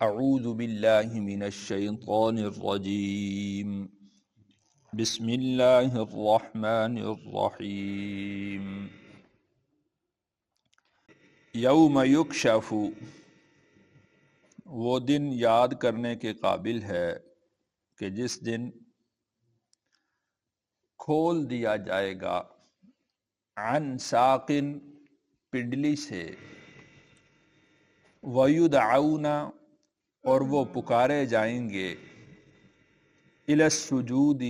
اعوذ باللہ من الشیطان الرجیم بسم اللہ الرحمن الرحیم یوم یکشف، وہ دن یاد کرنے کے قابل ہے کہ جس دن کھول دیا جائے گا عن ساقن، پنڈلی سے، وَيُدْعَوْنَ، اور وہ پکارے جائیں گے، الی السجود،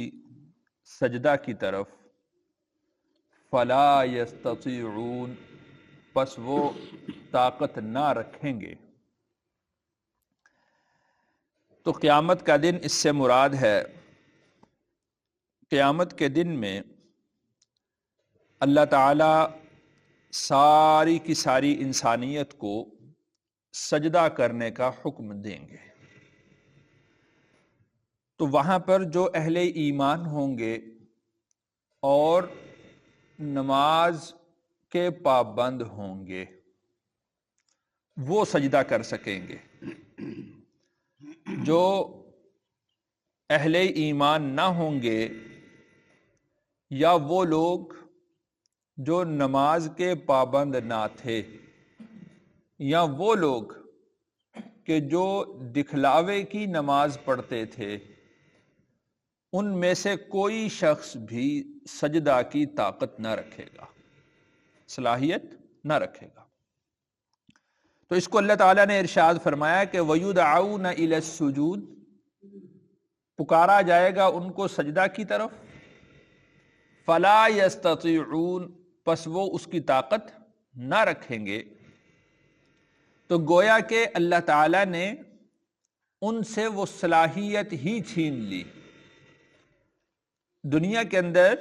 سجدہ کی طرف، فلا یستطیعون، پس وہ طاقت نہ رکھیں گے۔ تو قیامت کا دن اس سے مراد ہے قیامت کے دن میں اللہ تعالی ساری کی ساری انسانیت کو سجدہ کرنے کا حکم دیں گے۔ تو وہاں پر جو اہل ایمان ہوں گے اور نماز کے پابند ہوں گے وہ سجدہ کر سکیں گے۔ جو اہل ایمان نہ ہوں گے یا وہ لوگ جو نماز کے پابند نہ تھے یا وہ لوگ کہ جو دکھلاوے کی نماز پڑھتے تھے، ان میں سے کوئی شخص بھی سجدہ کی طاقت نہ رکھے گا، صلاحیت نہ رکھے گا۔ تو اس کو اللہ تعالیٰ نے ارشاد فرمایا کہ وَيُدْعَوْنَ إِلَى السُّجُودِ، پکارا جائے گا ان کو سجدہ کی طرف، فَلَا يَسْتَطِيعُونَ، پس وہ اس کی طاقت نہ رکھیں گے۔ تو گویا کہ اللہ تعالیٰ نے ان سے وہ صلاحیت ہی چھین لی۔ دنیا کے اندر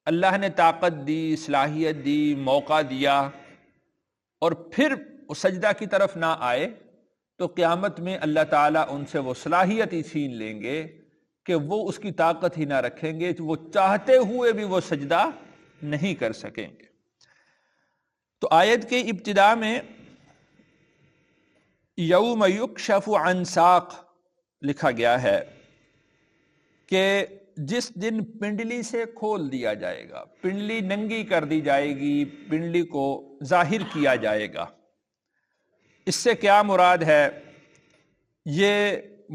اللہ نے طاقت دی، صلاحیت دی، موقع دیا، اور پھر وہ سجدہ کی طرف نہ آئے تو قیامت میں اللہ تعالیٰ ان سے وہ صلاحیت ہی چھین لیں گے کہ وہ اس کی طاقت ہی نہ رکھیں گے، وہ چاہتے ہوئے بھی وہ سجدہ نہیں کر سکیں گے۔ تو آیت کے ابتدا میں یوم یکشف عن ساق لکھا گیا ہے کہ جس دن پنڈلی سے کھول دیا جائے گا، پنڈلی ننگی کر دی جائے گی، پنڈلی کو ظاہر کیا جائے گا۔ اس سے کیا مراد ہے؟ یہ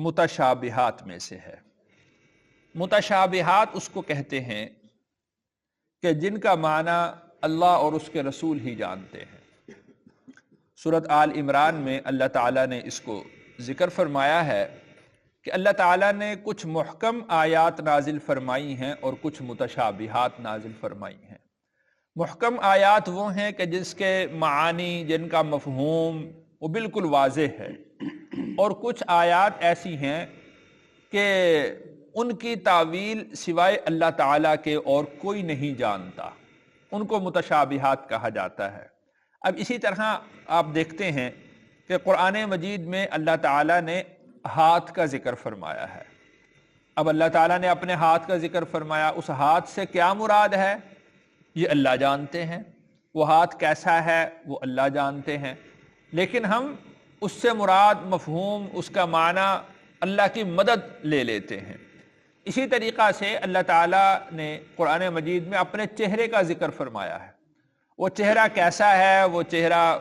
متشابہات میں سے ہے۔ متشابہات اس کو کہتے ہیں کہ جن کا معنی اللہ اور اس کے رسول ہی جانتے ہیں۔ سورۃ آل عمران میں اللہ تعالیٰ نے اس کو ذکر فرمایا ہے کہ اللہ تعالیٰ نے کچھ محکم آیات نازل فرمائی ہیں اور کچھ متشابہات نازل فرمائی ہیں۔ محکم آیات وہ ہیں کہ جس کے معانی، جن کا مفہوم وہ بالکل واضح ہے، اور کچھ آیات ایسی ہیں کہ ان کی تعویل سوائے اللہ تعالیٰ کے اور کوئی نہیں جانتا، ان کو متشابہات کہا جاتا ہے۔ اب اسی طرح آپ دیکھتے ہیں کہ قرآن مجید میں اللہ تعالیٰ نے ہاتھ کا ذکر فرمایا ہے۔ اب اللہ تعالیٰ نے اپنے ہاتھ کا ذکر فرمایا، اس ہاتھ سے کیا مراد ہے یہ اللہ جانتے ہیں، وہ ہاتھ کیسا ہے وہ اللہ جانتے ہیں، لیکن ہم اس سے مراد مفہوم، اس کا معنی اللہ کی مدد لے لیتے ہیں۔ اسی طریقہ سے اللہ تعالیٰ نے قرآن مجید میں اپنے چہرے کا ذکر فرمایا ہے۔ وہ چہرہ کیسا ہے، وہ چہرہ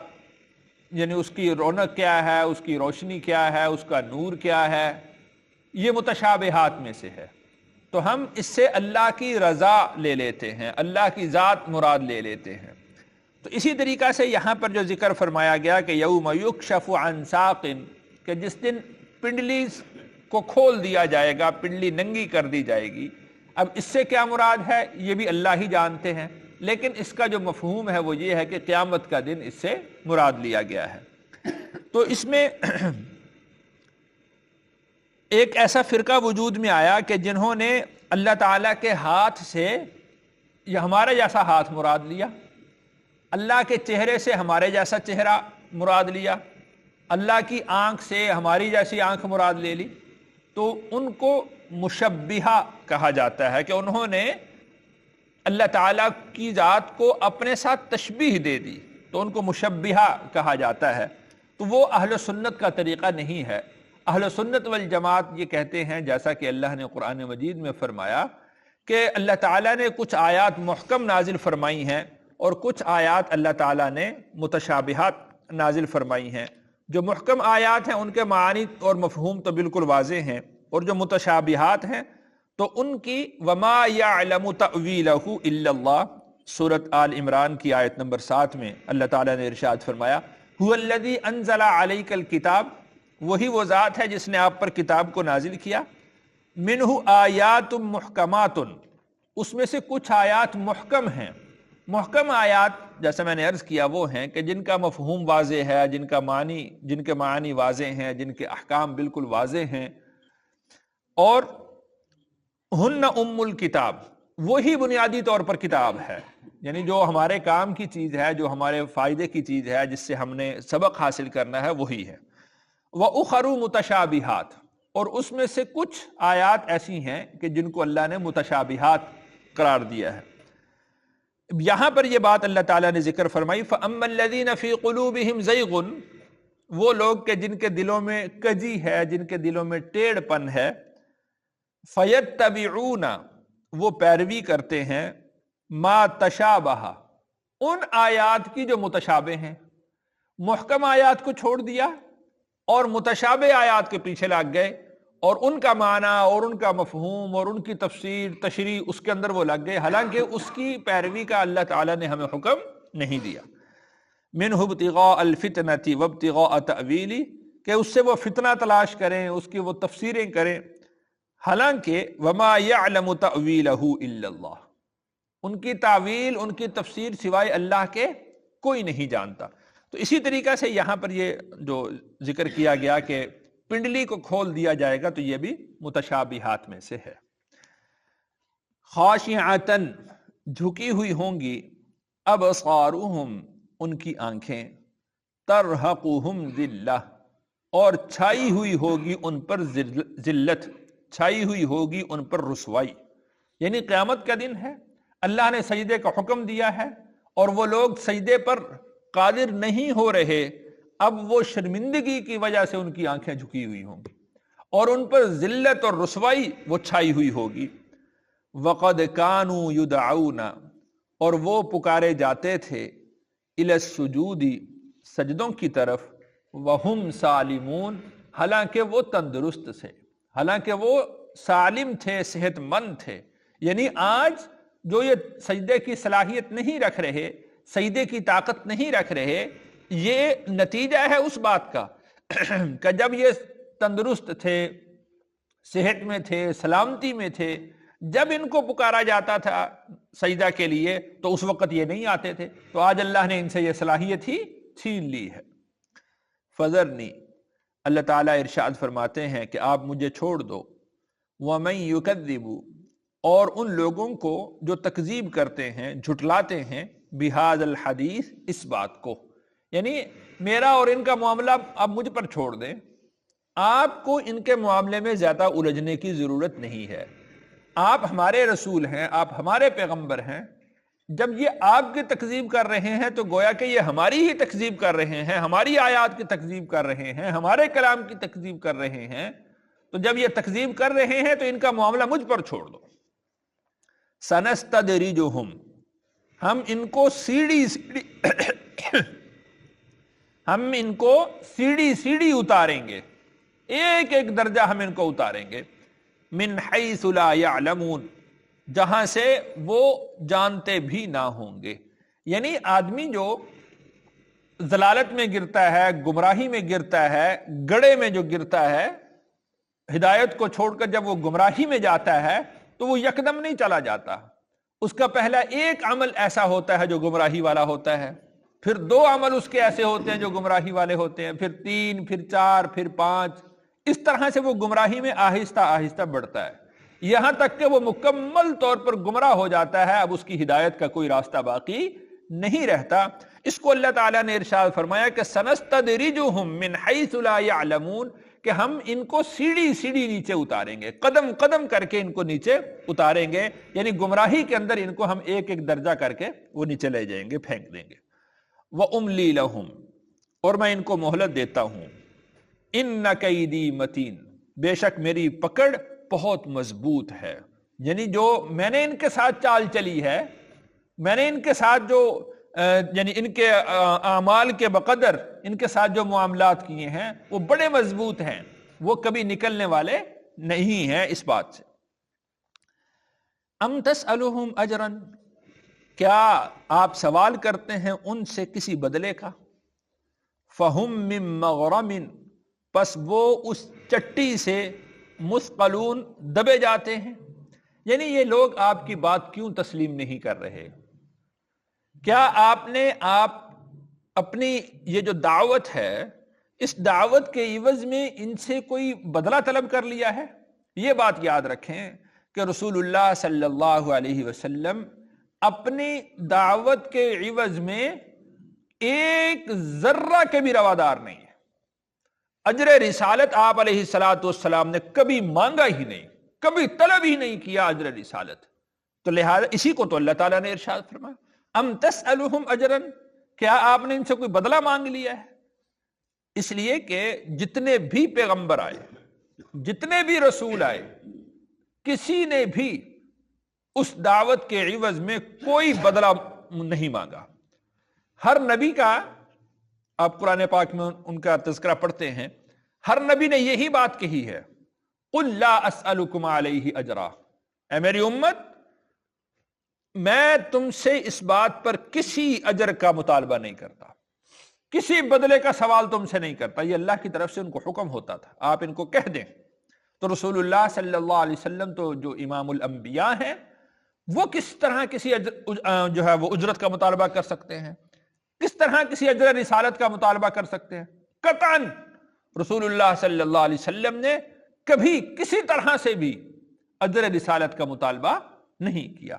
یعنی اس کی رونق کیا ہے، اس کی روشنی کیا ہے، اس کا نور کیا ہے، یہ متشابہات میں سے ہے۔ تو ہم اس سے اللہ کی رضا لے لیتے ہیں، اللہ کی ذات مراد لے لیتے ہیں۔ تو اسی طریقہ سے یہاں پر جو ذکر فرمایا گیا کہ یوم یکشف عن ساق، کہ جس دن پنڈلی کو کھول دیا جائے گا، پنڈلی ننگی کر دی جائے گی۔ اب اس سے کیا مراد ہے یہ بھی اللہ ہی جانتے ہیں، لیکن اس کا جو مفہوم ہے وہ یہ ہے کہ قیامت کا دن اس سے مراد لیا گیا ہے۔ تو اس میں ایک ایسا فرقہ وجود میں آیا کہ جنہوں نے اللہ تعالیٰ کے ہاتھ سے یا ہمارے جیسا ہاتھ مراد لیا، اللہ کے چہرے سے ہمارے جیسا چہرہ مراد لیا، اللہ کی آنکھ سے ہماری جیسی آنکھ مراد لے لی، تو ان کو مشبہہ کہا جاتا ہے کہ انہوں نے اللہ تعالیٰ کی ذات کو اپنے ساتھ تشبیہ دے دی، تو ان کو مشبہہ کہا جاتا ہے۔ تو وہ اہل سنت کا طریقہ نہیں ہے۔ اہل سنت والجماعت یہ کہتے ہیں، جیسا کہ اللہ نے قرآن مجید میں فرمایا کہ اللہ تعالیٰ نے کچھ آیات محکم نازل فرمائی ہیں اور کچھ آیات اللہ تعالیٰ نے متشابہات نازل فرمائی ہیں۔ جو محکم آیات ہیں ان کے معانی اور مفہوم تو بالکل واضح ہیں، اور جو متشابہات ہیں تو ان کی وما یعلم تأویلہ الا اللہ، سورۃ آل عمران کی آیت نمبر 7 میں اللہ تعالیٰ نے ارشاد فرمایا هو الذی انزل علیک الکتاب، وہی وہ ذات ہے جس نے آپ پر کتاب کو نازل کیا، منہ آیات محکمات، اس میں سے کچھ آیات محکم ہیں۔ محکم آیات جیسے میں نے عرض کیا وہ ہیں کہ جن کا مفہوم واضح ہے، جن کے معنی واضح ہیں، جن کے احکام بالکل واضح ہیں، اور ہن ام الکتاب، وہی بنیادی طور پر کتاب ہے، یعنی جو ہمارے کام کی چیز ہے، جو ہمارے فائدے کی چیز ہے، جس سے ہم نے سبق حاصل کرنا ہے، وہی ہے۔ وَأُخَرُ مُتَشَابِهَاتٌ، اور اس میں سے کچھ آیات ایسی ہیں کہ جن کو اللہ نے متشابہات قرار دیا ہے۔ یہاں پر یہ بات اللہ تعالیٰ نے ذکر فرمائی فَأَمَّا الَّذِينَ فِي قُلُوبِهِمْ زَيْغٌ، وہ لوگ کہ جن کے دلوں میں کجی ہے، جن کے دلوں میں ٹیڑھ پن ہے، فَيَتَّبِعُونَ، وہ پیروی کرتے ہیں، مَا تَشَابَهَ، ان آیات کی جو متشابہ ہیں۔ محکم آیات کو چھوڑ دیا اور متشابہ آیات کے پیچھے لگ گئے، اور ان کا معنی اور ان کا مفہوم اور ان کی تفسیر تشریح اس کے اندر وہ لگ گئے، حالانکہ اس کی پیروی کا اللہ تعالیٰ نے ہمیں حکم نہیں دیا۔ منہ ابتغاء الفتنة وابتغاء تأویلہ، کہ اس سے وہ فتنہ تلاش کریں، اس کی وہ تفسیریں کریں، حالانکہ وما یعلم تأویلہ الا اللہ، ان کی تعویل، ان کی تفسیر سوائے اللہ کے کوئی نہیں جانتا۔ تو اسی طریقہ سے یہاں پر یہ جو ذکر کیا گیا کہ پنڈلی کو کھول دیا جائے گا، تو یہ بھی متشابہات میں سے ہے۔ خاشعۃ، جھکی ہوئی ہوں گی، ابصارہم، ان کی آنکھیں، ترہقہم ذلہ، اور چھائی ہوئی ہوگی ان پر ذلت، چھائی ہوئی ہوگی ان پر رسوائی، یعنی قیامت کا دن ہے، اللہ نے سجدے کا حکم دیا ہے اور وہ لوگ سجدے پر قادر نہیں ہو رہے، اب وہ شرمندگی کی وجہ سے ان کی آنکھیں جھکی ہوئی ہوں گی اور ان پر ذلت اور رسوائی وہ چھائی ہوئی ہوگی۔ وَقَدْ كَانُوا يُدْعَوْنَ، اور وہ پکارے جاتے تھے، إِلَى السُّجُودِ، سجدوں کی طرف، وَهُمْ سَالِمُونَ، حالانکہ وہ تندرست تھے، حالانکہ وہ سالم تھے، صحت مند تھے۔ یعنی آج جو یہ سجدے کی صلاحیت نہیں رکھ رہے، سجدے کی طاقت نہیں رکھ رہے، یہ نتیجہ ہے اس بات کا کہ جب یہ تندرست تھے، صحت میں تھے، سلامتی میں تھے، جب ان کو پکارا جاتا تھا سجدہ کے لیے تو اس وقت یہ نہیں آتے تھے، تو آج اللہ نے ان سے یہ صلاحیت ہی چھین لی ہے۔ فَذَرْنِي، اللہ تعالیٰ ارشاد فرماتے ہیں کہ آپ مجھے چھوڑ دو، وَمَن يُكَذِّبُ، اور ان لوگوں کو جو تکذیب کرتے ہیں، جھٹلاتے ہیں، بِهَذَا الْحَدِيثِ، اس بات کو، یعنی میرا اور ان کا معاملہ آپ مجھ پر چھوڑ دیں، آپ کو ان کے معاملے میں زیادہ الجھنے کی ضرورت نہیں ہے، آپ ہمارے رسول ہیں، آپ ہمارے پیغمبر ہیں، جب یہ آپ کی تکذیب کر رہے ہیں تو گویا کہ یہ ہماری ہی تکذیب کر رہے ہیں، ہماری آیات کی تکذیب کر رہے ہیں، ہمارے کلام کی تکذیب کر رہے ہیں، تو جب یہ تکذیب کر رہے ہیں تو ان کا معاملہ مجھ پر چھوڑ دو۔ سنستدرجہم، ہم ان کو سیڑھی سیڑھی اتاریں گے، ایک ایک درجہ ہم ان کو اتاریں گے، من حیث لا یعلمون، جہاں سے وہ جانتے بھی نہ ہوں گے۔ یعنی آدمی جو ضلالت میں گرتا ہے، گمراہی میں گرتا ہے، گڑھے میں جو گرتا ہے، ہدایت کو چھوڑ کر جب وہ گمراہی میں جاتا ہے تو وہ یکدم نہیں چلا جاتا، اس کا پہلا ایک عمل ایسا ہوتا ہے جو گمراہی والا ہوتا ہے، پھر 2 عمل اس کے ایسے ہوتے ہیں جو گمراہی والے ہوتے ہیں، پھر 3، پھر 4، پھر 5، اس طرح سے وہ گمراہی میں آہستہ آہستہ بڑھتا ہے، یہاں تک کہ وہ مکمل طور پر گمراہ ہو جاتا ہے، اب اس کی ہدایت کا کوئی راستہ باقی نہیں رہتا۔ اس کو اللہ تعالیٰ نے ارشاد فرمایا کہ سنستدرجہم من حیث لا یعلمون، کہ ہم ان کو سیڑھی سیڑھی نیچے اتاریں گے، قدم قدم کر کے ان کو نیچے اتاریں گے، یعنی گمراہی کے اندر ان کو ہم ایک ایک درجہ کر کے وہ نیچے لے جائیں گے، پھینک دیں گے۔ وَأُمْلِي لَهُمْ، اور میں ان کو مہلت دیتا ہوں، ان کیدی متین، بے شک میری پکڑ بہت مضبوط ہے. یعنی جو میں نے ان کے ساتھ چال چلی ہے، میں نے ان کے ساتھ جو یعنی ان کے اعمال کے بقدر ان کے ساتھ جو معاملات کیے ہیں وہ بڑے مضبوط ہیں، وہ کبھی نکلنے والے نہیں ہیں اس بات سے. ام تسألہم اجرا، کیا آپ سوال کرتے ہیں ان سے کسی بدلے کا؟ فہم من مغرم، پس وہ اس چٹی سے مثقلون، دبے جاتے ہیں. یعنی یہ لوگ آپ کی بات کیوں تسلیم نہیں کر رہے؟ کیا آپ نے اپنی یہ جو دعوت ہے، اس دعوت کے عوض میں ان سے کوئی بدلہ طلب کر لیا ہے؟ یہ بات یاد رکھیں کہ رسول اللہ صلی اللہ علیہ وسلم اپنی دعوت کے عوض میں ایک ذرہ کے بھی روادار نہیں ہے. اجر رسالت آپ علیہ الصلوۃ والسلام نے کبھی مانگا ہی نہیں، کبھی طلب ہی نہیں کیا اجر رسالت. تو لہذا اسی کو تو اللہ تعالیٰ نے ارشاد فرمایا ام تسألہم اجرا، کیا آپ نے ان سے کوئی بدلہ مانگ لیا ہے؟ اس لیے کہ جتنے بھی پیغمبر آئے، جتنے بھی رسول آئے، کسی نے بھی اس دعوت کے عوض میں کوئی بدلہ نہیں مانگا. ہر نبی کا، آپ قرآن پاک میں ان کا تذکرہ پڑھتے ہیں، ہر نبی نے یہی بات کہی ہے، قل لا اسألکم علیہ اجرا، اے میری امت میں تم سے اس بات پر کسی اجر کا مطالبہ نہیں کرتا، کسی بدلے کا سوال تم سے نہیں کرتا. یہ اللہ کی طرف سے ان کو حکم ہوتا تھا، آپ ان کو کہہ دیں. تو رسول اللہ صلی اللہ علیہ وسلم تو جو امام الانبیاء ہیں، وہ کس طرح کسی جو ہے وہ اجرت کا مطالبہ کر سکتے ہیں؟ کس طرح کسی اجر رسالت کا مطالبہ کر سکتے ہیں؟ قطعاً رسول اللہ صلی اللہ علیہ وسلم نے کبھی کسی طرح سے بھی اجر رسالت کا مطالبہ نہیں کیا.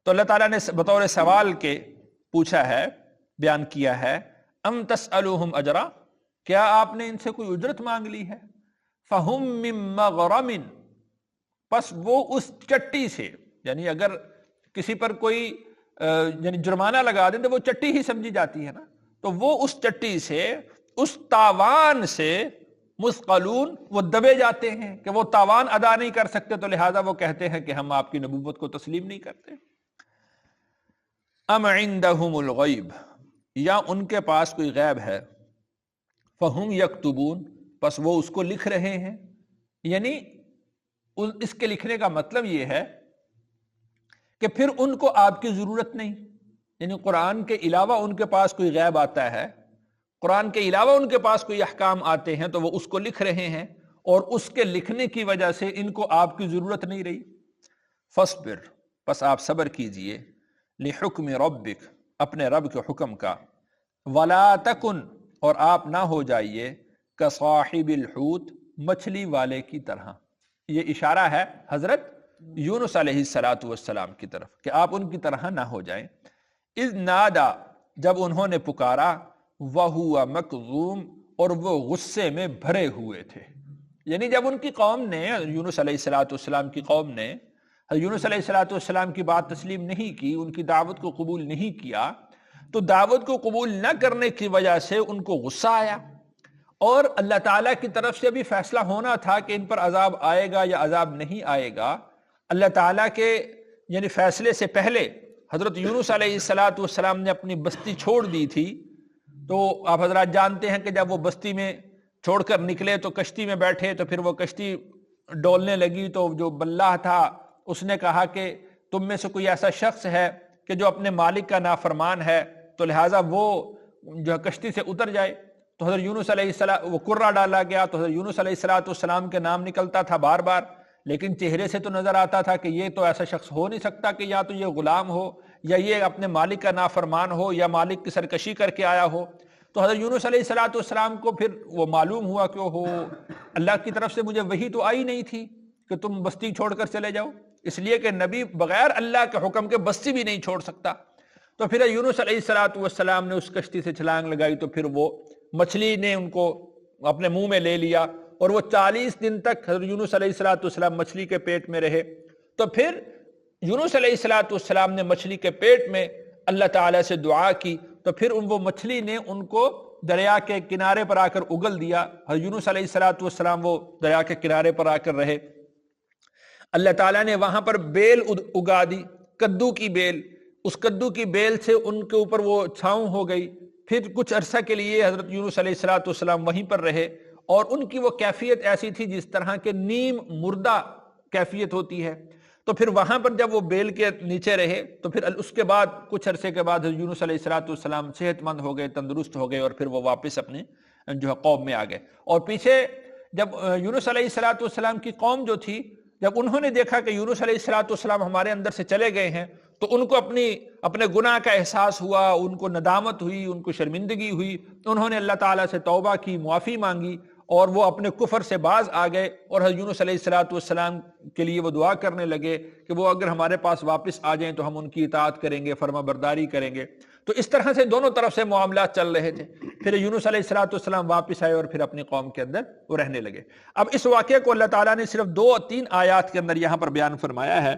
تو اللہ تعالیٰ نے بطور سوال کے پوچھا ہے، بیان کیا ہے، ام تسألوہم اجرا، کیا آپ نے ان سے کوئی اجرت مانگ لی ہے؟ فہم من مغرم، پس وہ اس چٹی سے، یعنی اگر کسی پر کوئی یعنی جرمانہ لگا دیں تو وہ چٹی ہی سمجھی جاتی ہے نا، تو وہ اس چٹی سے، اس تاوان سے مثقلون، وہ دبے جاتے ہیں کہ وہ تاوان ادا نہیں کر سکتے، تو لہٰذا وہ کہتے ہیں کہ ہم آپ کی نبوت کو تسلیم نہیں کرتے. ام عندہم الغیب، یا ان کے پاس کوئی غیب ہے، فہم یکتبون، پس وہ اس کو لکھ رہے ہیں. یعنی اس کے لکھنے کا مطلب یہ ہے کہ پھر ان کو آپ کی ضرورت نہیں. یعنی قرآن کے علاوہ ان کے پاس کوئی غیب آتا ہے، قرآن کے علاوہ ان کے پاس کوئی احکام آتے ہیں تو وہ اس کو لکھ رہے ہیں، اور اس کے لکھنے کی وجہ سے ان کو آپ کی ضرورت نہیں رہی. فاصبر، پس آپ صبر کیجئے، لحکم ربک، اپنے رب کے حکم کا، ولا تکن، اور آپ نہ ہو جائیے، کصاحب الحوت، مچھلی والے کی طرح. یہ اشارہ ہے حضرت یونس علیہ السلام کی طرف کہ آپ ان کی طرح نہ ہو جائیں. اذ نادا، جب انہوں نے پکارا، وہو مکظوم، اور وہ غصے میں بھرے ہوئے تھے. یعنی جب ان کی قوم نے، یونس علیہ السلام کی قوم نے یونس علیہ السلام کی بات تسلیم نہیں کی، ان کی دعوت کو قبول نہیں کیا، تو دعوت کو قبول نہ کرنے کی وجہ سے ان کو غصہ آیا، اور اللہ تعالیٰ کی طرف سے بھی فیصلہ ہونا تھا کہ ان پر عذاب آئے گا یا عذاب نہیں آئے گا. اللہ تعالیٰ کے یعنی فیصلے سے پہلے حضرت یونس علیہ السلام نے اپنی بستی چھوڑ دی تھی. تو آپ حضرات جانتے ہیں کہ جب وہ بستی میں چھوڑ کر نکلے تو کشتی میں بیٹھے، تو پھر وہ کشتی ڈولنے لگی، تو جو بلّہ تھا اس نے کہا کہ تم میں سے کوئی ایسا شخص ہے کہ جو اپنے مالک کا نافرمان ہے، تو لہٰذا وہ جو کشتی سے اتر جائے. تو حضرت یونس علیہ السلام، وہ کرہ ڈالا گیا، تو حضرت یونس علیہ السلام کے نام نکلتا تھا بار بار، لیکن چہرے سے تو نظر آتا تھا کہ یہ تو ایسا شخص ہو نہیں سکتا کہ یا تو یہ غلام ہو، یا یہ اپنے مالک کا نافرمان ہو، یا مالک کی سرکشی کر کے آیا ہو. تو حضرت یونس علیہ السلام کو پھر وہ معلوم ہوا کہ ہو اللہ کی طرف سے مجھے وحی تو آئی نہیں تھی کہ تم بستی چھوڑ کر چلے جاؤ، اس لیے کہ نبی بغیر اللہ کے حکم کے بستی بھی نہیں چھوڑ سکتا. تو پھر یونس علیہ السلام نے اس کشتی سے چھلانگ لگائی، تو پھر وہ مچھلی نے ان کو اپنے منہ میں لے لیا، اور وہ 40 دن تک حضرت یونس علیہ السلام مچھلی کے پیٹ میں رہے. تو پھر یونس علیہ السلام نے مچھلی کے پیٹ میں اللہ تعالیٰ سے دعا کی، تو پھر وہ مچھلی نے ان کو دریا کے کنارے پر آ کر اگل دیا. حضرت یونس علیہ الصلوۃ والسلام وہ دریا کے کنارے پر آ کر رہے. اللہ تعالیٰ نے وہاں پر بیل اگا دی، کدو کی بیل. اس کدو کی بیل سے ان کے اوپر وہ چھاؤں ہو گئی. پھر کچھ عرصہ کے لیے حضرت یونس علیہ الصلوۃ والسلام وہیں پر رہے، اور ان کی وہ کیفیت ایسی تھی جس طرح کے نیم مردہ کیفیت ہوتی ہے. تو پھر وہاں پر جب وہ بیل کے نیچے رہے تو پھر اس کے بعد کچھ عرصے کے بعد حضرت یونس علیہ الصلوۃ والسلام صحت مند ہو گئے، تندرست ہو گئے، اور پھر وہ واپس اپنے جو ہے قوم میں آ گئے. اور پیچھے جب یونس علیہ الصلوۃ والسلام کی قوم جو تھی، جب انہوں نے دیکھا کہ یونس علیہ الصلوۃ والسلام ہمارے اندر سے چلے گئے ہیں، تو ان کو اپنے گناہ کا احساس ہوا، ان کو ندامت ہوئی، ان کو شرمندگی ہوئی. انہوں نے اللہ تعالیٰ سے توبہ کی، معافی مانگی، اور وہ اپنے کفر سے باز آ گئے. اور حضرت یونس علیہ الصلوۃ والسلام کے لیے وہ دعا کرنے لگے کہ وہ اگر ہمارے پاس واپس آ جائیں تو ہم ان کی اطاعت کریں گے، فرما برداری کریں گے. تو اس طرح سے دونوں طرف سے معاملات چل رہے تھے. پھر یونس علیہ الصلوۃ والسلام واپس آئے اور پھر اپنی قوم کے اندر وہ رہنے لگے. اب اس واقعے کو اللہ تعالیٰ نے صرف 2-3 آیات کے اندر یہاں پر بیان فرمایا ہے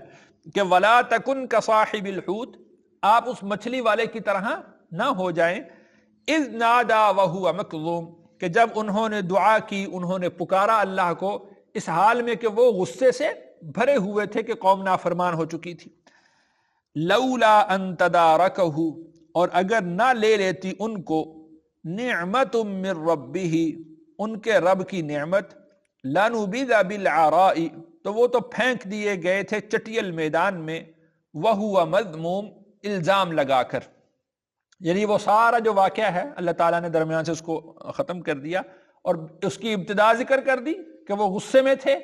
کہ وَلَا تَكُنْ كَصَاحِبِ الْحُوتِ، آپ اس مچھلی والے کی طرح نہ ہو جائیں. اِذْ نَادَا وَهُوَ مَكْظُومٌ، کہ جب انہوں نے دعا کی، انہوں نے پکارا اللہ کو اس حال میں کہ وہ غصے سے بھرے ہوئے تھے کہ قوم نافرمان ہو چکی تھی. لولا ان تدارکہ، اور اگر نہ لے لیتی ان کو نعمت من ربہ، ان کے رب کی نعمت، لنبذ بالعراء، تو وہ تو پھینک دیے گئے تھے چٹیل میدان میں، وہو مذموم، الزام لگا کر. یعنی وہ سارا جو واقعہ ہے اللہ تعالیٰ نے درمیان سے اس کو ختم کر دیا، اور اس کی ابتدا ذکر کر دی کہ وہ غصے میں تھے،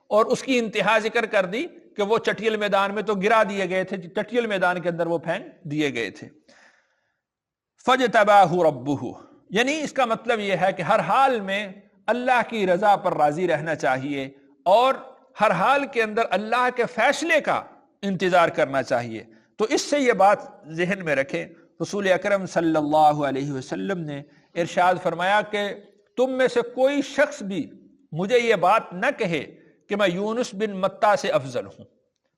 اور اس کی انتہا ذکر کر دی کہ وہ چٹیل میدان میں تو گرا دیے گئے تھے، چٹیل میدان کے اندر وہ پھینک دیے گئے تھے. فجتباہ ربہ، یعنی اس کا مطلب یہ ہے کہ ہر حال میں اللہ کی رضا پر راضی رہنا چاہیے، اور ہر حال کے اندر اللہ کے فیصلے کا انتظار کرنا چاہیے. تو اس سے یہ بات ذہن میں رکھیں. رسول اکرم صلی اللہ علیہ وسلم نے ارشاد فرمایا کہ تم میں سے کوئی شخص بھی مجھے یہ بات نہ کہے کہ میں یونس بن متیٰ سے افضل ہوں.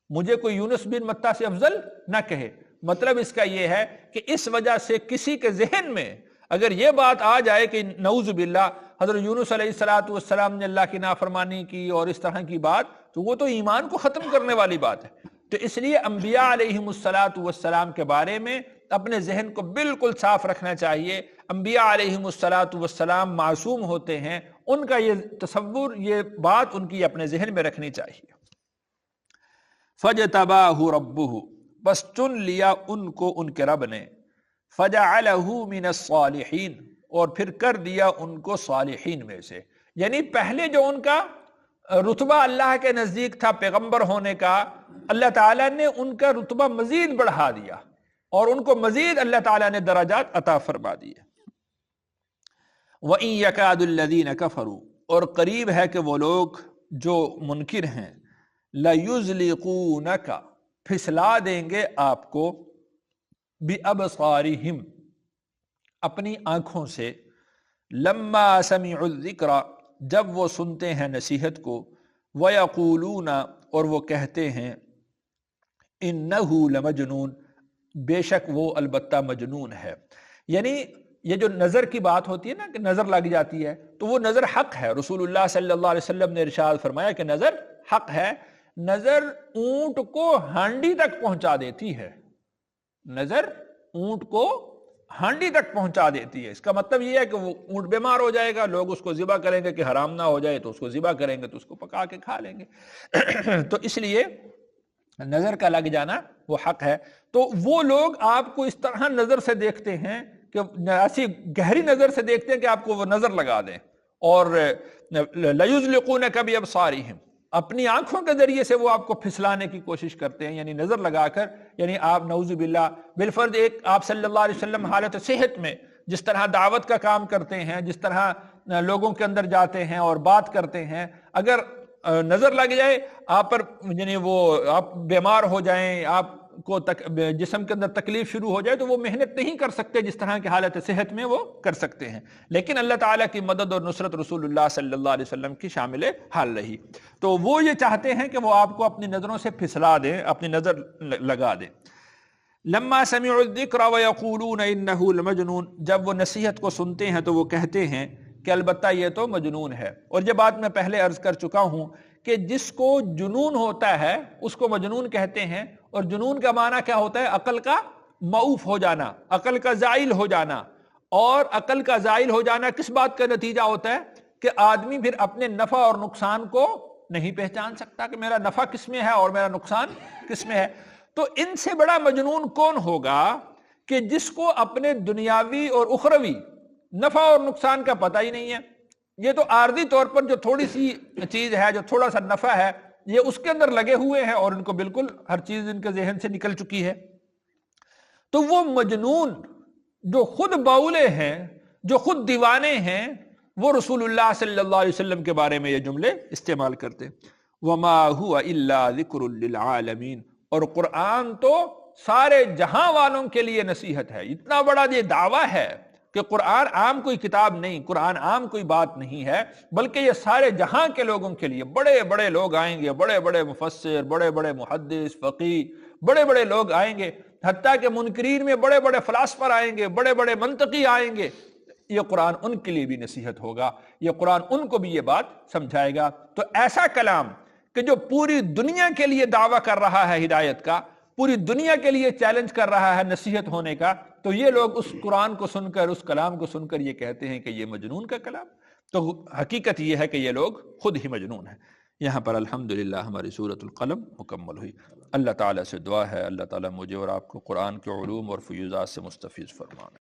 مجھے کوئی یونس بن متیٰ سے افضل نہ کہے. مطلب اس کا یہ ہے کہ اس وجہ سے کسی کے ذہن میں اگر یہ بات آ جائے کہ نعوذ باللہ حضرت یونس علیہ الصلوۃ والسلام نے اللہ کی نافرمانی کی اور اس طرح کی بات، تو وہ تو ایمان کو ختم کرنے والی بات ہے. تو اس لیے انبیاء علیہم الصلوۃ والسلام کے بارے میں اپنے ذہن کو بالکل صاف رکھنا چاہیے. انبیاء علیہم الصلوۃ والسلام معصوم ہوتے ہیں، ان کا یہ تصور، یہ بات ان کی اپنے ذہن میں رکھنی چاہیے. فجتباہ ربہ، بس چن لیا ان کو ان کے رب نے. فجعلہ من الصالحین، اور پھر کر دیا ان کو صالحین میں سے. یعنی پہلے جو ان کا رتبہ اللہ کے نزدیک تھا پیغمبر ہونے کا، اللہ تعالیٰ نے ان کا رتبہ مزید بڑھا دیا، اور ان کو مزید اللہ تعالیٰ نے درجات عطا فرما دیے. وَإِن يَكَادُ الَّذِينَ كَفَرُوا، اور قریب ہے کہ وہ لوگ جو منکر ہیں، لَيُزْلِقُونَكَ، پھسلا دیں گے آپ کو، بِأَبْصَارِهِمْ، اپنی آنکھوں سے، لَمَّا سَمِعُوا الذِّكْرَ، جب وہ سنتے ہیں نصیحت کو، وَيَقُولُونَ، اور وہ کہتے ہیں، إِنَّهُ لَمَجْنُونَ، بے شک وہ البتہ مجنون ہے. یعنی یہ جو نظر کی بات ہوتی ہے نا کہ نظر لگ جاتی ہے، تو وہ نظر حق ہے. رسول اللہ صلی اللہ علیہ وسلم نے ارشاد فرمایا کہ نظر حق ہے. نظر اونٹ کو ہانڈی تک پہنچا دیتی ہے. نظر اونٹ کو ہانڈی تک پہنچا دیتی ہے. اس کا مطلب یہ ہے کہ وہ اونٹ بیمار ہو جائے گا، لوگ اس کو ذبح کریں گے کہ حرام نہ ہو جائے، تو اس کو ذبح کریں گے، تو اس کو پکا کے کھا لیں گے. تو اس لیے نظر کا لگ جانا وہ حق ہے. تو وہ لوگ آپ کو اس طرح نظر سے دیکھتے ہیں کہ ایسی گہری نظر سے دیکھتے ہیں کہ آپ کو وہ نظر لگا دیں. اور لَيُزْلِقُونَكَ بِأَبْصَارِهِمْ، اپنی آنکھوں کے ذریعے سے وہ آپ کو پھسلانے کی کوشش کرتے ہیں، یعنی نظر لگا کر. یعنی آپ نعوذ باللہ بالفرض ایک آپ صلی اللہ علیہ وسلم حالت صحت میں جس طرح دعوت کا کام کرتے ہیں، جس طرح لوگوں کے اندر جاتے ہیں اور بات کرتے ہیں، اگر نظر لگ جائے آپ پر، یعنی وہ آپ بیمار ہو جائیں، آپ کو جسم کے اندر تکلیف شروع ہو جائے، تو وہ محنت نہیں کر سکتے جس طرح کی حالت صحت میں وہ کر سکتے ہیں. لیکن اللہ تعالیٰ کی مدد اور نصرت رسول اللہ صلی اللہ علیہ وسلم کی شامل حال رہی. تو وہ یہ چاہتے ہیں کہ وہ آپ کو اپنی نظروں سے پھسلا دیں، اپنی نظر لگا دیں. لما سمعوا الذکر ویقولون انہ لمجنون، جب وہ نصیحت کو سنتے ہیں تو وہ کہتے ہیں کہ البتہ یہ تو مجنون ہے۔ اور یہ بات میں پہلے عرض کر چکا ہوں کہ جس کو جنون ہوتا ہے اس کو مجنون کہتے ہیں، اور جنون کا معنی کیا ہوتا ہے؟ عقل کا معوف ہو جانا، عقل کا زائل ہو جانا۔ اور عقل کا زائل ہو جانا کس بات کا نتیجہ ہوتا ہے؟ کہ آدمی پھر اپنے نفع اور نقصان کو نہیں پہچان سکتا کہ میرا نفع کس میں ہے اور میرا نقصان کس میں ہے۔ تو ان سے بڑا مجنون کون ہوگا کہ جس کو اپنے دنیاوی اور اخروی نفع اور نقصان کا پتہ ہی نہیں ہے۔ یہ تو عارضی طور پر جو تھوڑی سی چیز ہے، جو تھوڑا سا نفع ہے، یہ اس کے اندر لگے ہوئے ہیں اور ان کو بالکل ہر چیز ان کے ذہن سے نکل چکی ہے۔ تو وہ مجنون جو خود باولے ہیں، جو خود دیوانے ہیں، وہ رسول اللہ صلی اللہ علیہ وسلم کے بارے میں یہ جملے استعمال کرتے۔ وما هو الا ذکر للعالمین، اور قرآن تو سارے جہاں والوں کے لیے نصیحت ہے۔ اتنا بڑا یہ دعویٰ ہے کہ قرآن عام کوئی کتاب نہیں، قرآن عام کوئی بات نہیں ہے، بلکہ یہ سارے جہاں کے لوگوں کے لیے۔ بڑے بڑے لوگ آئیں گے، بڑے بڑے مفسر، بڑے بڑے محدث، فقیہ، بڑے بڑے لوگ آئیں گے، حتیٰ کہ منکرین میں بڑے بڑے فلاسفر آئیں گے، بڑے بڑے منطقی آئیں گے۔ یہ قرآن ان کے لیے بھی نصیحت ہوگا، یہ قرآن ان کو بھی یہ بات سمجھائے گا۔ تو ایسا کلام کہ جو پوری دنیا کے لیے دعویٰ کر رہا ہے ہدایت کا، پوری دنیا کے لیے چیلنج کر رہا ہے نصیحت ہونے کا، تو یہ لوگ اس قرآن کو سن کر، اس کلام کو سن کر یہ کہتے ہیں کہ یہ مجنون کا کلام۔ تو حقیقت یہ ہے کہ یہ لوگ خود ہی مجنون ہیں۔ یہاں پر الحمدللہ ہماری سورۃ القلم مکمل ہوئی۔ اللہ تعالیٰ سے دعا ہے اللہ تعالیٰ مجھے اور آپ کو قرآن کے علوم اور فیوضات سے مستفیض فرمائے۔